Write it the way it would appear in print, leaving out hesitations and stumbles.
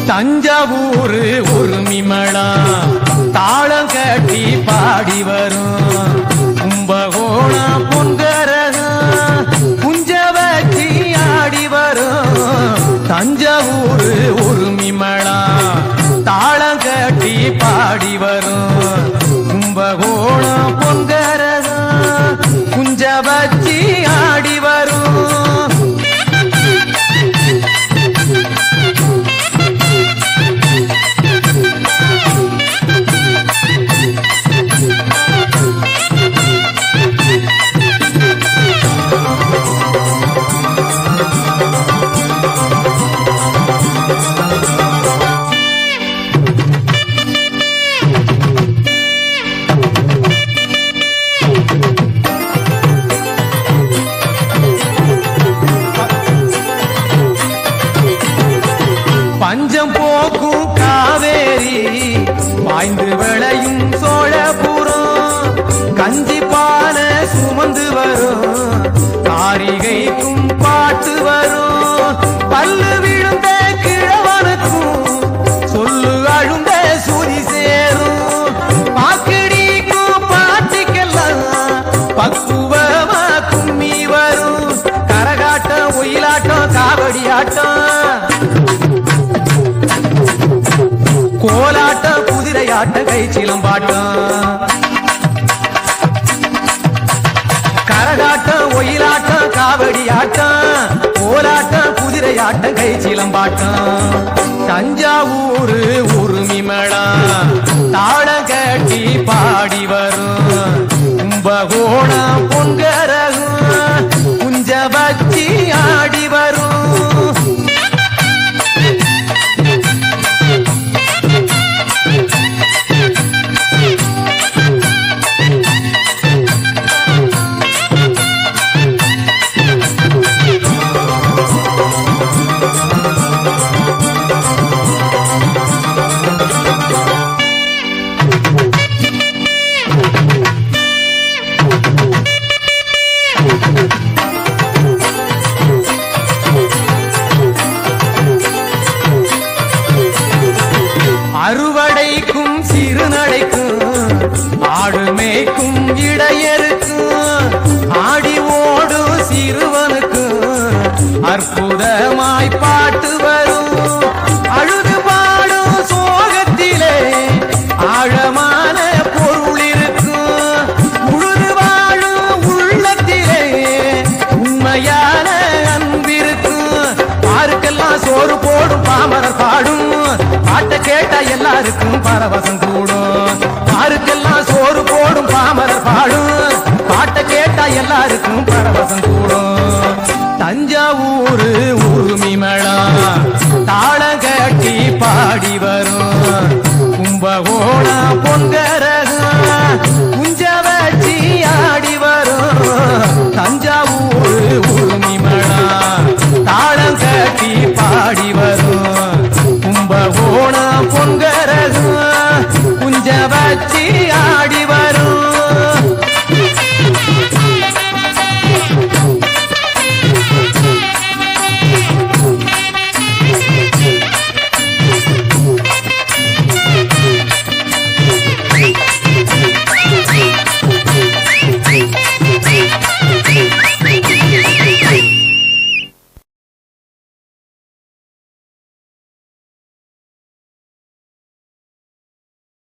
தஞ்சாவூர் உரிமளா தாளம் கட்டி பாடி வரும் கும்பகோணம் பொங்கரகம் குஞ்ச வச்சி ஆடி வரும். தஞ்சாவூர் உரிமளா தாளம் கட்டி பாடி வரும் கும்பகோணம் பொங்கரகம் குஞ்ச வச்சி ஆடி வரும். பஞ்சம் போக்கும் காவேரி பாய்ந்து விளையும் சோழபுரம் கஞ்சி பான சுமந்து வரும் காரிகைக்கும் பாட்டு வரும். பல்லு விழுந்த கிழவனுக்கும் சொல்லு அழுந்த சுதி சேரும். பாக்கடிக்கும் பாட்டிக்கெல்லாம் பக்குவமா கும்மி வரும். கரகாட்டம் ஒயிலாட்டம் காவடி ஆட்டம் கோலாட்டம் குதிரையாட்டம் கை சிலம்பாட்டம் கரகாட்டம் ஒயிலாட்டம் காவடி ஆட்டம் கோலாட்டம் குதிரையாட்டம் கை சிலம்பாட்டம். தஞ்சாவூர் உரிமளா தாளம் கட்டி பாடி வரும் கும்பகோணம் பொங்கரகம் குஞ்ச வச்சி ஆடி வரும். அறுவடைக்கும் சிறுநடைக்கும் ஆடுமேக்கும் இடையருக்கும் ஆடி ஓடும் சிறுவனுக்கும் அற்புதமாய் பாட்டு வரும். அழுது பாடும் சோகத்திலே ஆழமான பொருள் இருக்கும். உழுது வாழும் உள்ளத்திலே உண்மையான அன்பிருக்கும். யாருக்கெல்லாம் சோறு போடும் பாமரர் பாடும் பாட்டை கேட்டா எல்லாருக்கும் பரவசம் கூடும். யாருக்கெல்லாம் சோறு போடும் பாமரர் பாடும் பாட்டை கேட்டா எல்லாருக்கும் பரவசம் கூடும். தஞ்சாவூர் உரிமளா தாளம் கட்டி பாடி வரும் கும்பகோணம் பொங்கரகம்